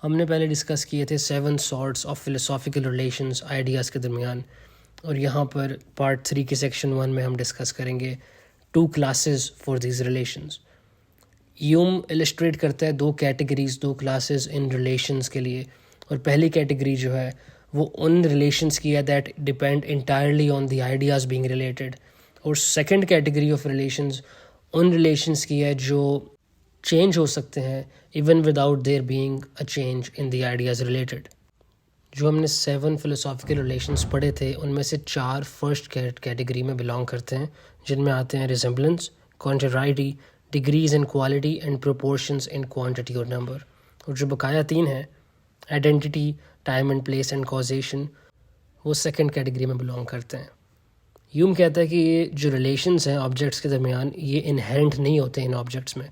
हमने पहले डिस्कस किए थे 7 sorts of philosophical relations ideas के दरमियान, और यहाँ पर पार्ट 3 के सेक्शन 1 में हम डिस्कस करेंगे 2 क्लासेस फॉर दीज रिलेशंस। यूम इलस्ट्रेट करता है 2 कैटेगरीज, 2 क्लासेस इन रिलेशंस के लिए। और पहली कैटेगरी जो है वो उन रिलेशंस की है that depend entirely on the ideas being related, और सेकंड कैटेगरी ऑफ रिलेशंस उन रिलेशंस की है जो चेंज हो सकते हैं even without their being a change in the ideas related. जो हमने 7 फिलोसॉफिकल रिलेशंस पढ़े थे उनमें से 4 फर्स्ट कैटेगरी में बिलोंग करते हैं, जिनमें आते हैं resemblance, contrariety, degrees in quality and proportions in quantity और नंबर। और जो बकाया 3 हैं, identity, time and place and causation, वो सेकंड कैटेगरी में बिलोंग करते हैं। यूम कहता है कि ये जो रिलेशंस हैं ऑब्जेक्ट्स के दरमियान, ये इनहेरेंट नहीं होते इन ऑब्जेक्ट्स में,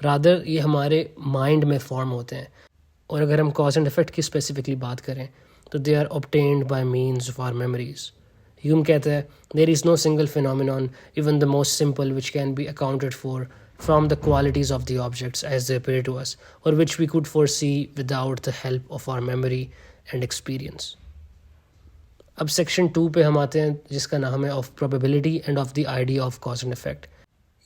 रादर ये हमारे माइंड में फॉर्म होते हैं। और अगर हम कॉज एंड इफेक्ट की स्पेसिफिकली बात करें तो they are obtained by means of our memories. Hume कहता है there is no single phenomenon even the most simple which can be accounted for from the qualities of the objects as they appear to us, और which we could foresee without the help of our memory and experience. अब section 2 पे हम आते हैं, जिसका नाम है of probability end of the idea of cause and effect.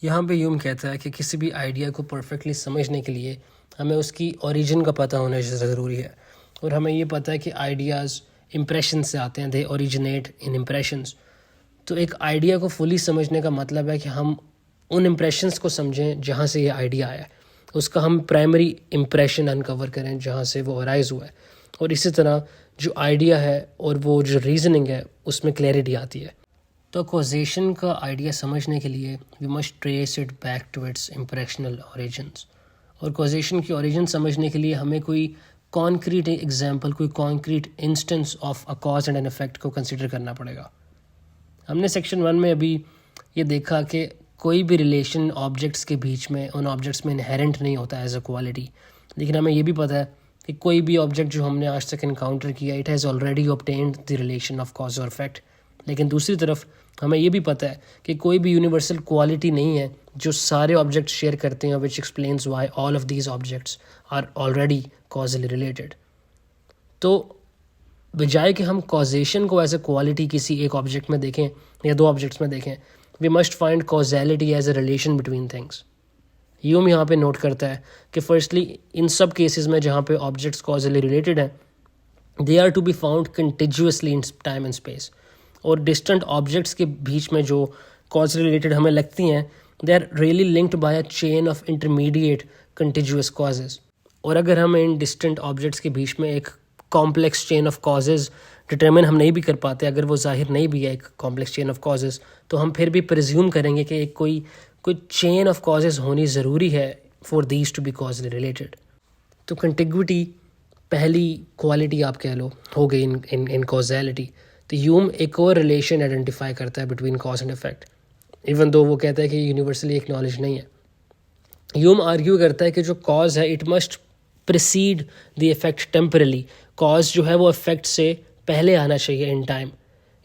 यहाँ पे ह्यूम कहता है कि किसी भी आइडिया को परफेक्टली समझने के लिए हमें उसकी ओरिजिन का पता होना ज़रूरी है, और हमें ये पता है कि आइडियाज़ इम्प्रेशन से आते हैं, दे ओरिजिनेट इन इम्प्रेशंस। तो एक आइडिया को फुली समझने का मतलब है कि हम उन इम्प्रेशंस को समझें जहाँ से ये आइडिया आया, उसका हम प्राइमरी इम्प्रेशन अनकवर करें जहाँ से वो अराइज हुआ है, और इसी तरह जो आइडिया है और वो जो रीजनिंग है उसमें क्लैरिटी आती है। तो कॉजेशन का आइडिया समझने के लिए we must trace it back to its impressional origins, और कॉजेशन की ओरिजिन समझने के लिए हमें कोई कॉन्क्रीट एग्जांपल, कोई concrete instance of a cause and an effect को कंसिडर करना पड़ेगा। हमने सेक्शन 1 में अभी ये देखा कि कोई भी रिलेशन ऑब्जेक्ट्स के बीच में उन ऑब्जेक्ट्स में इनहेरेंट नहीं होता एज अ क्वालिटी, लेकिन हमें ये भी पता है कि कोई भी ऑब्जेक्ट जो हमने आज तक इनकाउंटर किया it has already obtained the relation of cause और इफेक्ट। लेकिन दूसरी तरफ हमें ये भी पता है कि कोई भी यूनिवर्सल क्वालिटी नहीं है जो सारे ऑब्जेक्ट शेयर करते हैं, which explains why all of these objects are already causally related. तो बजाय कि हम कॉजेशन को एज ए क्वालिटी किसी एक ऑब्जेक्ट में देखें या 2 ऑब्जेक्ट्स में देखें, we must find causality as a relation between things. Um यहाँ पे नोट करता है कि फर्स्टली इन सब केसेस में जहाँ पे ऑब्जेक्ट्स कॉजली रिलेटेड हैं, they are to be found continuously in time and space, और डिस्टेंट ऑब्जेक्ट्स के बीच में जो कॉज रिलेटेड हमें लगती हैं they are really linked by a chain of intermediate continuous causes. और अगर हम इन डिस्टेंट ऑब्जेक्ट्स के बीच में एक complex chain of causes determine हम नहीं भी कर पाते, अगर वो जाहिर नहीं भी है एक कॉम्प्लेक्स चेन ऑफ कॉजेज़, तो हम फिर भी प्रिज्यूम करेंगे कि एक कोई चेन ऑफ कॉजेज़ होनी ज़रूरी है for these to be causally related. तो कंटिग्विटी पहली क्वालिटी आप कह लो हो गई इन कॉजेलिटी। तो ह्यूम एक और रिलेशन आइडेंटिफाई करता है between cause and effect, even though वो कहता है कि यूनिवर्सली एक्नॉलेज नहीं है। ह्यूम आर्ग्यू करता है कि जो कॉज है it must precede the effect temporarily, cause जो है वो इफेक्ट से पहले आना चाहिए इन टाइम।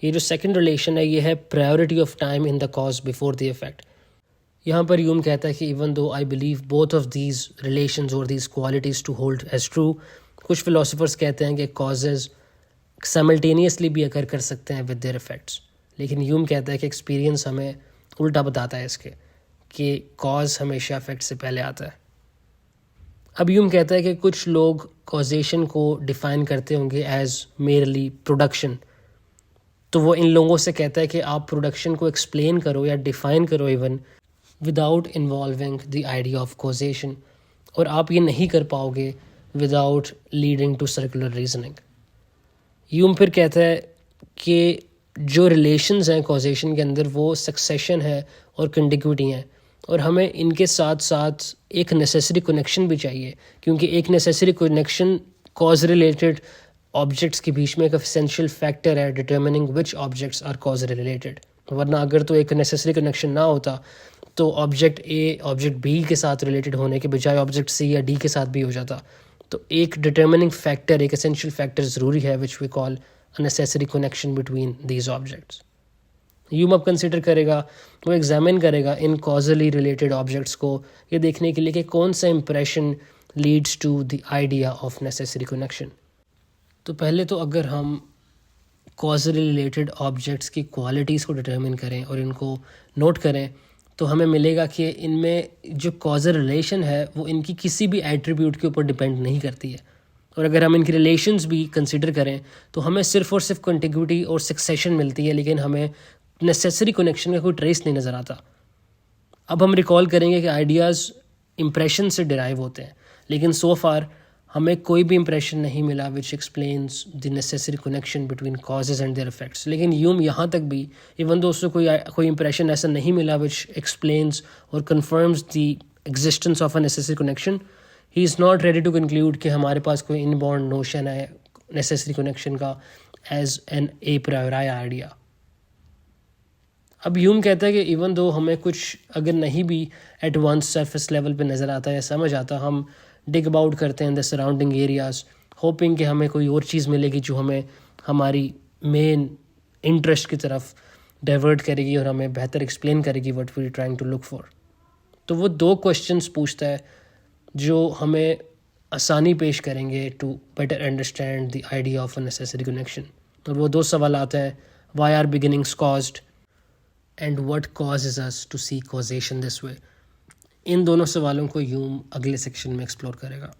ये जो सेकंड रिलेशन है ये है priority of time in the cause before the effect. यहाँ पर ह्यूम कहता है कि even though I believe both of these relations और these qualities to hold as true, कुछ फिलोसोफर्स कहते हैं कि कॉजेज़ साइमल्टेनियसली भी अकर कर सकते हैं विद देयर इफेक्ट्स, लेकिन ह्यूम कहता है कि एक्सपीरियंस हमें उल्टा बताता है इसके, कि कॉज हमेशा इफेक्ट से पहले आता है। अब ह्यूम कहता है कि कुछ लोग कॉजेशन को डिफ़ाइन करते होंगे एज मेरली प्रोडक्शन, तो वो इन लोगों से कहता है कि आप प्रोडक्शन को एक्सप्लेन करो या डिफ़ाइन करो even without involving the idea of causation, और आप ये नहीं कर पाओगे without leading to circular reasoning. Hume फिर कहता है कि जो रिलेशंस हैं कॉजेशन के अंदर वो सक्सेशन है और कंटिग्विटी हैं, और हमें इनके साथ साथ एक नेसेसरी कनेक्शन भी चाहिए, क्योंकि एक necessary connection cause related objects के बीच में एक एसेंशियल फैक्टर है determining which objects are cause related. वरना अगर तो एक नेसेसरी कनेक्शन ना होता तो ऑब्जेक्ट ए ऑब्जेक्ट बी के साथ रिलेटेड होने के बजाय ऑब्जेक्ट सी या डी के साथ भी हो जाता। तो एक डिटर्मिनिंग फैक्टर, एक एसेंशियल फैक्टर ज़रूरी है which we call a necessary connection between these objects. Hume अब कंसिडर करेगा, वो एग्जामिन करेगा इन कॉजली रिलेटेड ऑब्जेक्ट्स को, ये देखने के लिए कि कौन सा impression leads to the idea of necessary connection. तो पहले तो अगर हम कॉजली रिलेटेड ऑब्जेक्ट्स की क्वालिटीज़ को डिटरमिन करें और इनको नोट करें तो हमें मिलेगा कि इनमें जो कॉजल रिलेशन है वो इनकी किसी भी एट्रीब्यूट के ऊपर डिपेंड नहीं करती है. और अगर हम इनकी रिलेशंस भी कंसिडर करें तो हमें सिर्फ और सिर्फ कंटिग्यूटी और सक्सेशन मिलती है, लेकिन हमें नेसेसरी कनेक्शन का कोई ट्रेस नहीं नज़र आता. अब हम रिकॉल करेंगे कि आइडियाज़ इम्प्रेशन से डिराइव होते हैं, लेकिन सो फार हमें कोई भी इम्प्रेशन नहीं मिला which explains the necessary connection between causes and there effects. लेकिन यूम यहाँ तक भी इवन दो उससे कोई इम्प्रेशन ऐसा नहीं मिला विच एक्सप्लेन्स और confirms the existence of a necessary connection, he is not ready to conclude कि हमारे पास कोई इनबॉर्न नोशन है नेसेसरी कनेक्शन का as an a priori idea. अब ह्यूम कहता है कि इवन दो हमें कुछ अगर नहीं भी एट वंस सरफेस लेवल पे नज़र आता या समझ आता, हम डिग अबाउट करते हैं in the surrounding areas hopping कि हमें कोई और चीज़ मिलेगी जो हमें हमारी मेन इंटरेस्ट की तरफ डाइवर्ट करेगी और हमें बेहतर एक्सप्लेन करेगी what we are trying to look for. तो वो दो क्वेश्चंस पूछता है जो हमें आसानी पेश करेंगे to better understand the idea of a necessary connection. और वो दो सवाल आते हैं, why are beginnings caused and what causes us to see causation this way. इन दोनों सवालों को ह्यूम अगले सेक्शन में एक्सप्लोर करेगा.